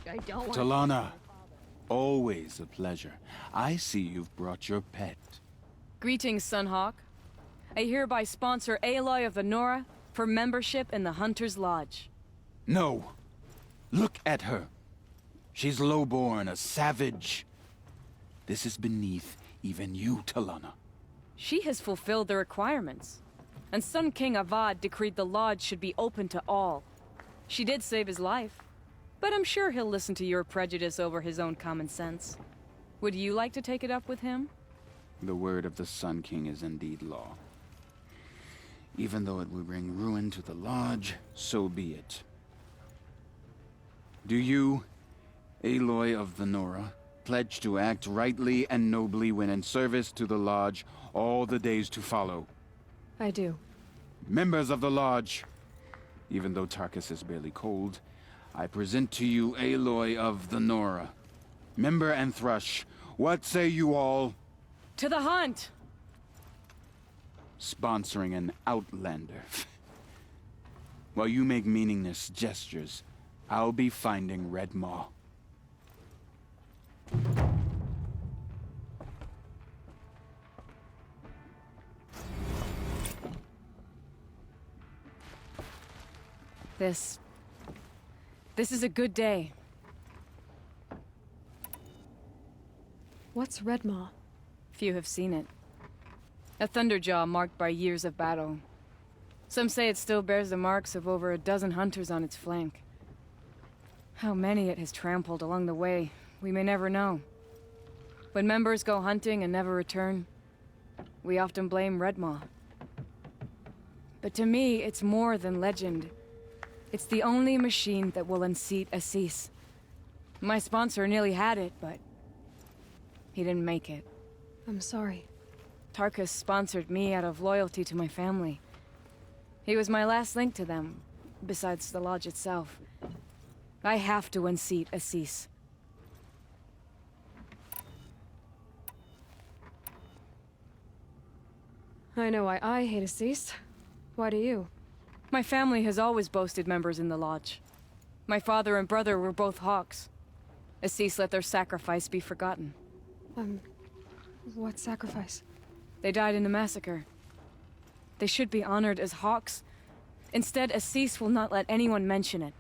I don't want Talana, always a pleasure. I see you've brought your pet. Greetings, Sunhawk. I hereby sponsor Aloy of the Nora for membership in the Hunter's Lodge. No. Look at her. She's lowborn, a savage. This is beneath even you, Talana. She has fulfilled the requirements. And Sun King Avad decreed the Lodge should be open to all. She did save his life, but I'm sure he'll listen to your prejudice over his own common sense. Would you like to take it up with him? The word of the Sun King is indeed law. Even though it would bring ruin to the Lodge, so be it. Do you, Aloy of the Nora, pledge to act rightly and nobly when in service to the Lodge all the days to follow? I do. Members of the Lodge, even though Tarkus is barely cold, I present to you Aloy of the Nora. Member and Thrush, what say you all? To the hunt! Sponsoring an outlander. While you make meaningless gestures, I'll be finding Red Maw. This is a good day. What's Redmaw? Few have seen it. A thunderjaw marked by years of battle. Some say it still bears the marks of over a dozen hunters on its flank. How many it has trampled along the way, we may never know. When members go hunting and never return, we often blame Redmaw. But to me, it's more than legend. It's the only machine that will unseat Assis. My sponsor nearly had it, but he didn't make it. I'm sorry. Tarkus sponsored me out of loyalty to my family. He was my last link to them, besides the Lodge itself. I have to unseat Assis. I know why I hate Assis. Why do you? My family has always boasted members in the Lodge. My father and brother were both Hawks. Assis let their sacrifice be forgotten. What sacrifice? They died in a massacre. They should be honored as Hawks. Instead, Assis will not let anyone mention it.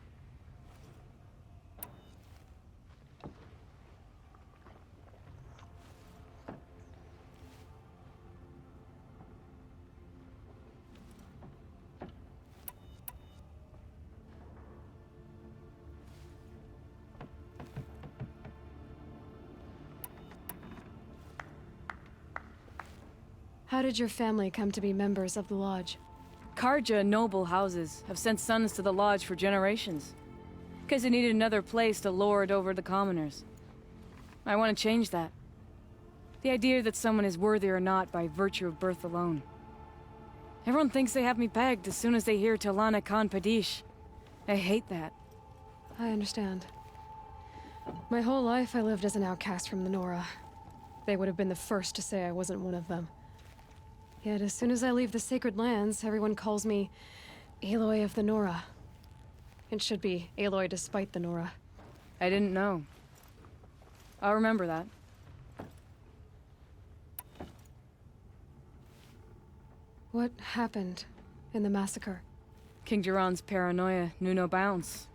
How did your family come to be members of the Lodge? Karja noble houses have sent sons to the Lodge for generations. Because they needed another place to lord over the commoners. I want to change that. The idea that someone is worthy or not by virtue of birth alone. Everyone thinks they have me pegged as soon as they hear Talana Khan Padish. I hate that. I understand. My whole life I lived as an outcast from the Nora. They would have been the first to say I wasn't one of them. Yet as soon as I leave the sacred lands, everyone calls me Aloy of the Nora. It should be Aloy despite the Nora. I didn't know. I'll remember that. What happened in the massacre? King Jiran's paranoia knew no bounds.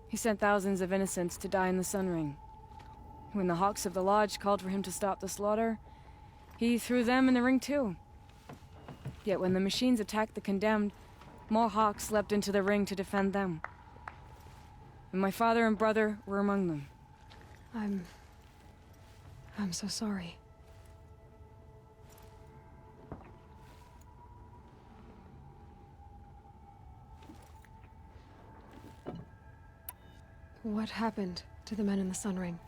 He sent thousands of innocents to die in the Sun Ring. When the Hawks of the Lodge called for him to stop the slaughter, he threw them in the ring too. Yet when the machines attacked the condemned, more Hawks leapt into the ring to defend them. And my father and brother were among them. I'm so sorry. What happened to the men in the Sun Ring?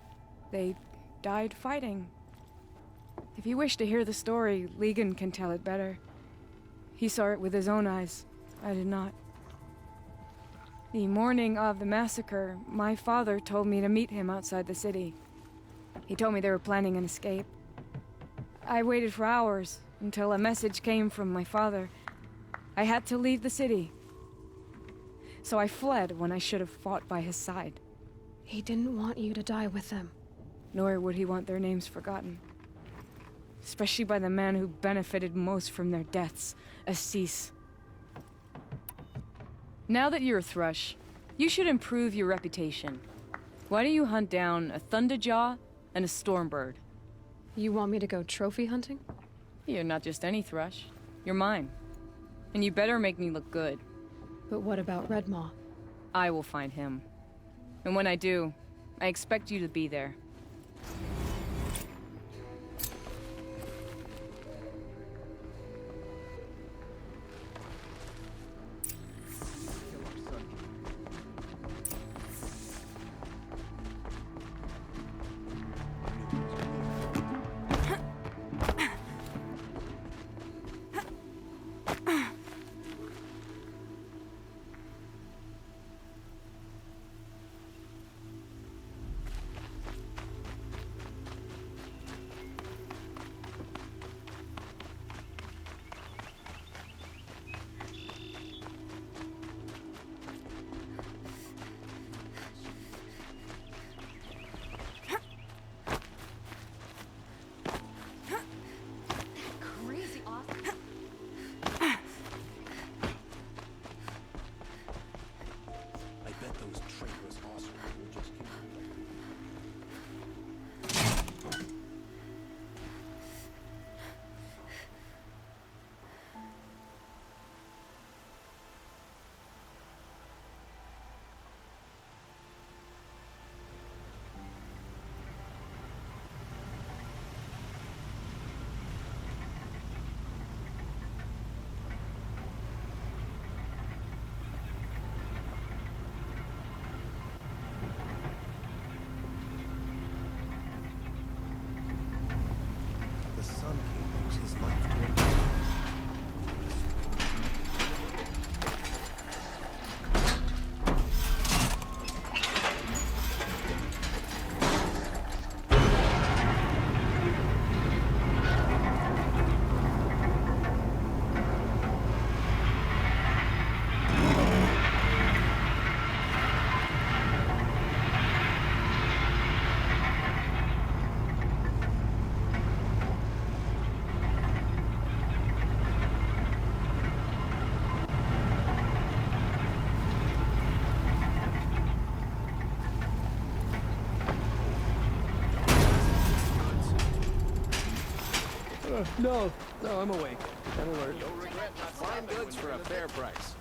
They died fighting. If you wish to hear the story, Legan can tell it better. He saw it with his own eyes. I did not. The morning of the massacre, my father told me to meet him outside the city. He told me they were planning an escape. I waited for hours until a message came from my father. I had to leave the city. So I fled when I should have fought by his side. He didn't want you to die with them. Nor would he want their names forgotten. Especially by the man who benefited most from their deaths, Assis. Now that you're a Thrush, you should improve your reputation. Why don't you hunt down a Thunderjaw and a Stormbird? You want me to go trophy hunting? You're not just any Thrush. You're mine. And you better make me look good. But what about Redmaw? I will find him. And when I do, I expect you to be there. No, I'm awake. I'm alert. You'll regret not farm goods for a fair price.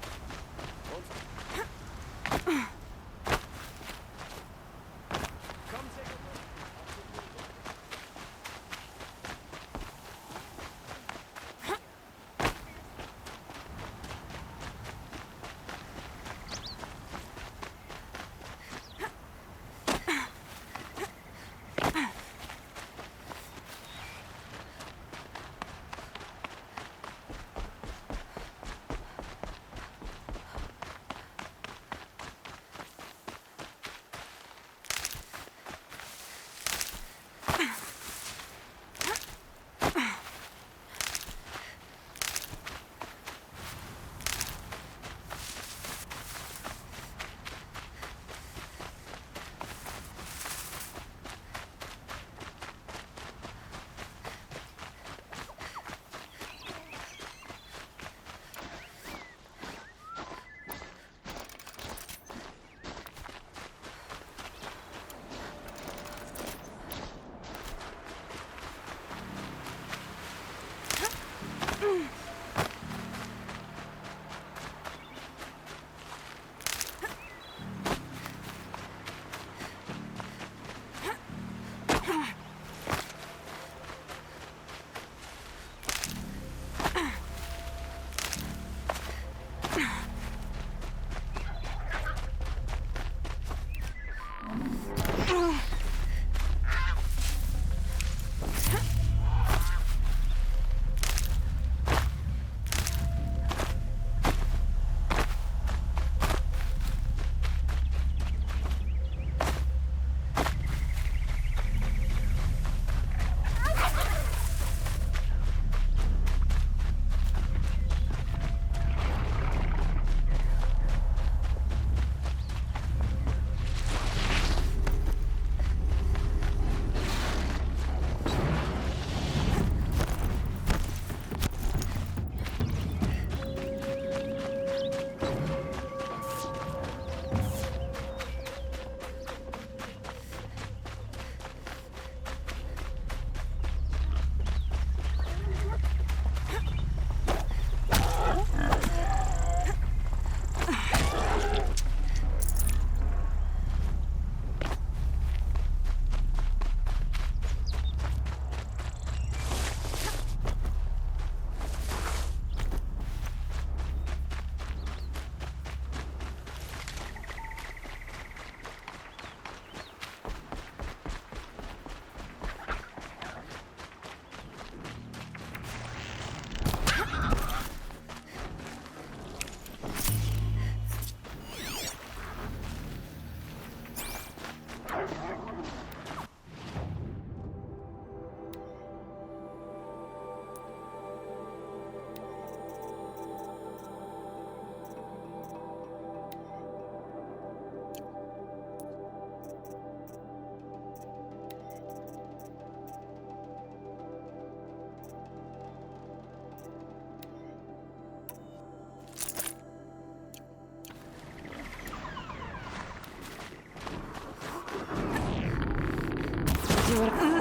what